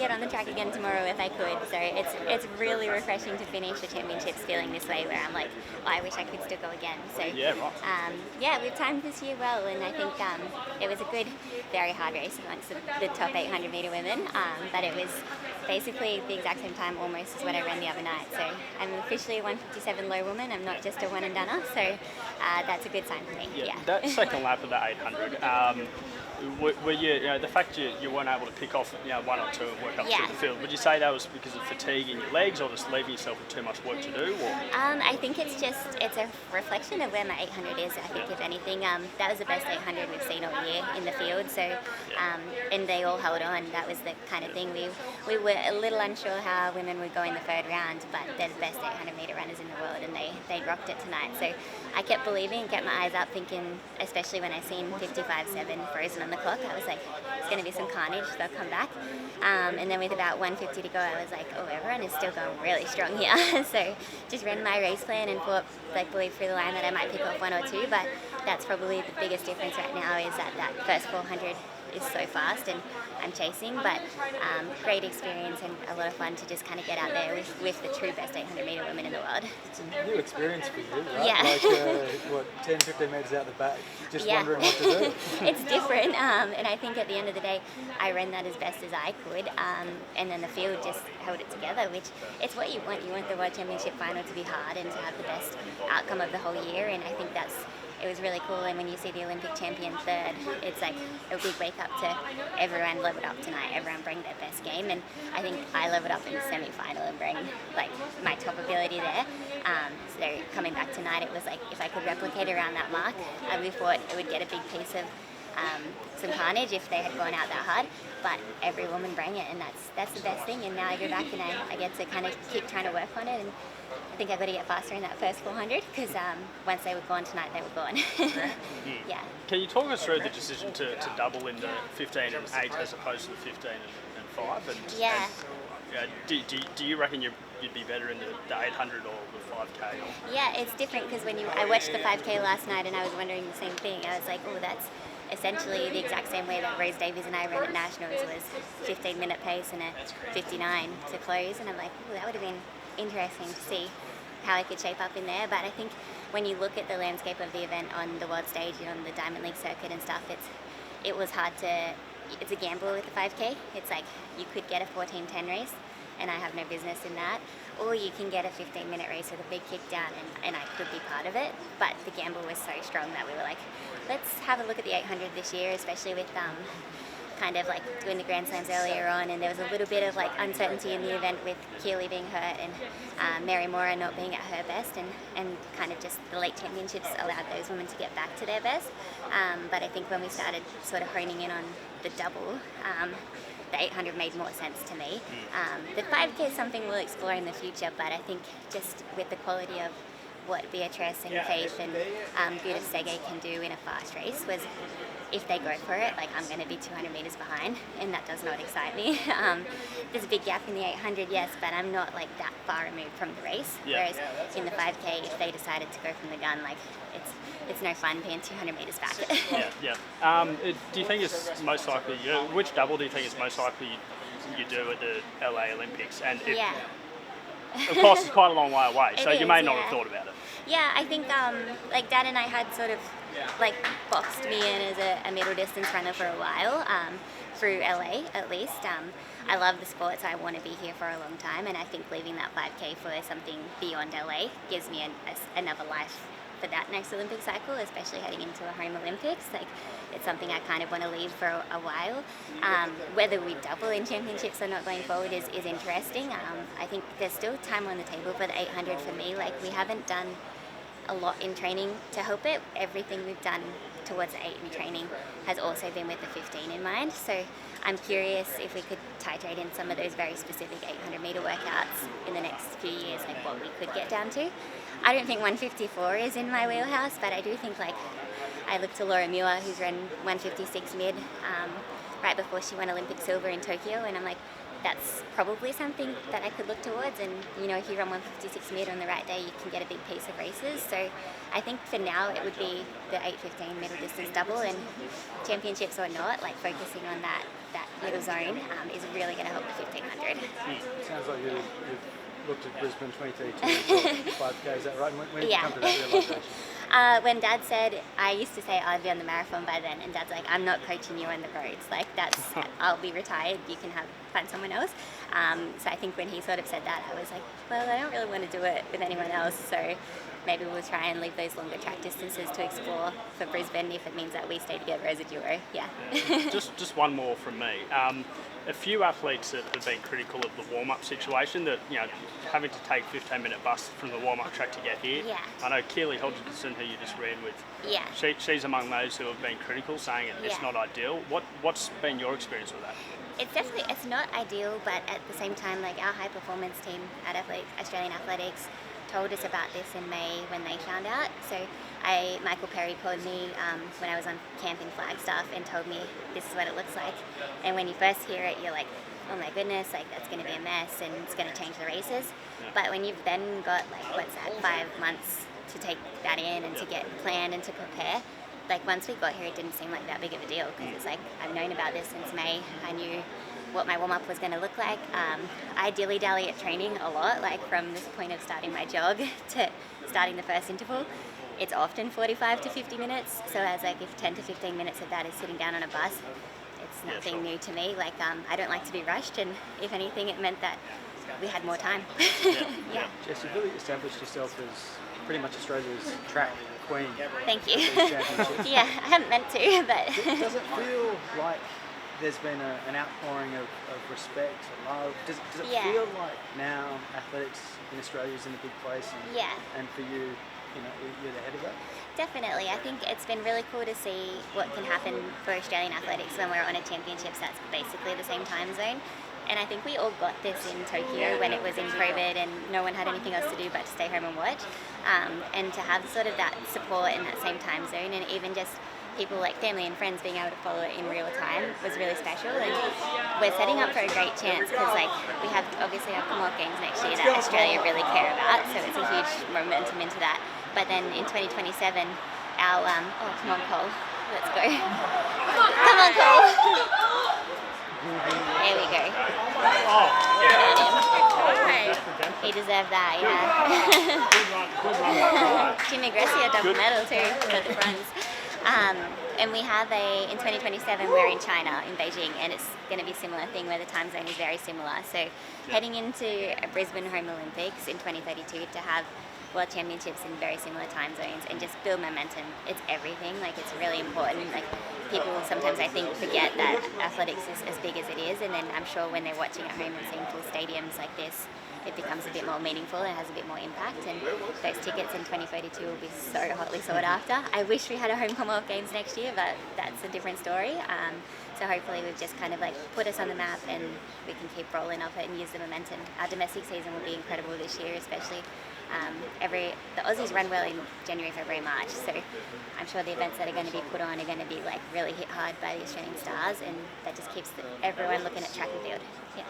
get on the track again tomorrow if I could. So it's really refreshing to finish the championships feeling this way, where I'm like, oh, I wish I could still go again. So Yeah, right. we've timed this year well, and I think it was a good, very hard race amongst the top 800 meter women. But it was basically the exact same time almost as what I ran the other night. So I'm officially a 157 low woman. I'm not just a one and doneer. So that's a good sign for me. Yeah. That second lap of the 800. Were you, the fact you weren't able to pick off, one or two and work up through the field, would you say that was because of fatigue in your legs or just leaving yourself with too much work to do? Or? I think it's a reflection of where my 800 is. I think if anything, that was the best 800 we've seen all year in the field. So, and they all held on. That was the kind of thing. We were a little unsure how women would go in the third round, but they're the best 800 meter runners in the world, and they rocked it tonight. So I kept believing, kept my eyes up, thinking, especially when I seen 55.7 frozen on the clock, I was like, it's going to be some carnage, they'll come back. And then with about 150 to go, I was like, oh, everyone is still going really strong here. So just ran my race plan and believed through the line that I might pick off one or two, but that's probably the biggest difference right now is that first 400 is so fast and I'm chasing, but great experience and a lot of fun to just kind of get out there with the true best 800 meter women in the world. It's a new experience for you, right? Yeah. Like 10, 15 metres out the back, just wondering what to do. It's different, and I think at the end of the day, I ran that as best as I could, and then the field just held it together, which it's what you want. You want the World Championship final to be hard and to have the best outcome of the whole year, and I think it was really cool. And when you see the Olympic champion third, it's like a big wake up to everyone leveled up tonight. Everyone bring their best game, and I think I leveled up in the semi-final and bring my top ability there. So coming back tonight, it was like if I could replicate around that mark, we thought it would get a big piece of some carnage if they had gone out that hard. But every woman bring it, and that's the best thing. And now I go back and I get to kind of keep trying to work on it. And I think I've got to get faster in that first 400 because once they were gone tonight, they were gone. Yeah. Can you talk us through the decision to double in the 15 and 8 as opposed to the 15 and 5? Do you reckon you'd be better in the 800 or the 5K? Yeah, it's different because I watched the 5K last night and I was wondering the same thing. I was like, oh, that's essentially the exact same way that Rose Davies and I ran at Nationals, was 15-minute pace and a 59 to close. And I'm like, oh, that would have been interesting to see how I could shape up in there. But I think when you look at the landscape of the event on the world stage and on the Diamond League circuit and stuff, it was hard to. It's a gamble with the 5K. It's like you could get a 14:10 race, and I have no business in that, or you can get a 15-minute race with a big kick down, and I could be part of it. But the gamble was so strong that we were like, let's have a look at the 800 this year, especially with kind of like doing the Grand Slams earlier on, and there was a little bit of like uncertainty in the event with Keely being hurt and Mary Mora not being at her best, and kind of just the late championships allowed those women to get back to their best. But I think when we started sort of honing in on the double, the 800 made more sense to me. The 5K is something we'll explore in the future, but I think just with the quality of what Beatrice and Faith and Judith Sege can do in a fast race was, if they go for it, like I'm going to be 200 metres behind, and that does not excite me. There's a big gap in the 800, yes, but I'm not like that far removed from the race. Whereas in the 5K, if they decided to go from the gun, like it's no fun being 200 metres back. Do you think it's most likely, which double do you think is most likely you do at the LA Olympics? And of course, it's quite a long way away, so you may not have thought about it. Yeah, I think like Dad and I had sort of like boxed me in as a middle distance runner for a while, through LA at least. I love the sport, so I want to be here for a long time, and I think leaving that 5K for something beyond LA gives me another life for that next Olympic cycle, especially heading into a home Olympics. Like, it's something I kind of want to leave for a while. Whether we double in championships or not going forward is interesting. I think there's still time on the table for the 800 for me. Like, we haven't done a lot in training to hope it. Everything we've done towards the 8 in training has also been with the 15 in mind. So I'm curious if we could titrate in some of those very specific 800 meter workouts in the next few years, like what we could get down to. I don't think 154 is in my wheelhouse, but I do think, like, I look to Laura Muir, who's run 156 mid right before she won Olympic silver in Tokyo, and I'm like, that's probably something that I could look towards. And if you run 156 mid on the right day, you can get a big piece of races. So I think for now it would be the 8:15 middle distance double, and championships or not, like focusing on that that little zone is really going to help the 1500. Sounds like you've looked at Brisbane 2032 for 5K, is that right? When did you come to that realisation? When Dad said, I used to say I'd be on the marathon by then, and Dad's like, I'm not coaching you on the roads. Like, I'll be retired, you can find someone else. So I think when he sort of said that, I was like, well, I don't really want to do it with anyone else, so maybe we'll try and leave those longer track distances to explore for Brisbane if it means that we stay together as a duo. Yeah. Just one more from me. A few athletes that have been critical of the warm-up situation, that having to take 15-minute bus from the warm-up track to get here. Yeah. I know Keely Hodgkinson, who you just ran with. Yeah. She's among those who have been critical, saying it's not ideal. What's been your experience with that? It's not ideal, but at the same time, like our high performance team at Australian Athletics told us about this in May when they found out. So Michael Perry called me when I was on camp in Flagstaff and told me this is what it looks like. And when you first hear it, you're like, oh my goodness, like that's going to be a mess and it's going to change the races. Yeah. But when you've then got 5 months to take that in and to get planned and to prepare, like once we got here, it didn't seem like that big of a deal because it's like I've known about this since May. I knew what my warm-up was going to look like. I dilly-dally at training a lot, like from this point of starting my jog to starting the first interval. It's often 45 to 50 minutes, so as like if 10 to 15 minutes of that is sitting down on a bus, it's nothing new to me. Like I don't like to be rushed, and if anything, it meant that we had more time. Yeah. Jess, you've really established yourself as pretty much Australia's track queen. Thank you. At these championships. Yeah, I haven't meant to, but Does it feel like there's been an outpouring of respect and love? Does it feel like now athletics in Australia is in a big place and for you, you're the head of that? Definitely. I think it's been really cool to see what can happen for Australian athletics when we're on a championships that's basically the same time zone. And I think we all got this in Tokyo when it was in COVID and no one had anything else to do but to stay home and watch. And to have sort of that support in that same time zone, and even just people like family and friends being able to follow it in real time was really special. And we're setting up for a great chance because we have obviously our Commonwealth Games next year that Australia really care about, so it's a huge momentum into that. But then in 2027, our come on Cole, let's go. Come on Cole. There we go. Oh, He deserved that, yeah. good run. Jimmy Grecia double medal too for the bronze. And we have in 2027 we're in China, in Beijing, and it's going to be a similar thing where the time zone is very similar. So heading into a Brisbane Home Olympics in 2032 to have World Championships in very similar time zones and just build momentum, it's everything. Like it's really important. Like people sometimes I think forget that athletics is as big as it is, and then I'm sure when they're watching at home and seeing full stadiums like this, it becomes a bit more meaningful and has a bit more impact, and those tickets in 2032 will be so hotly sought after. I wish we had a home Commonwealth Games next year, but that's a different story. So hopefully we've just kind of put us on the map and we can keep rolling off it and use the momentum. Our domestic season will be incredible this year, especially the Aussies run well in January, February, March, so I'm sure the events that are going to be put on are going to be really hit hard by the Australian stars, and that just keeps everyone looking at track and field. Yeah.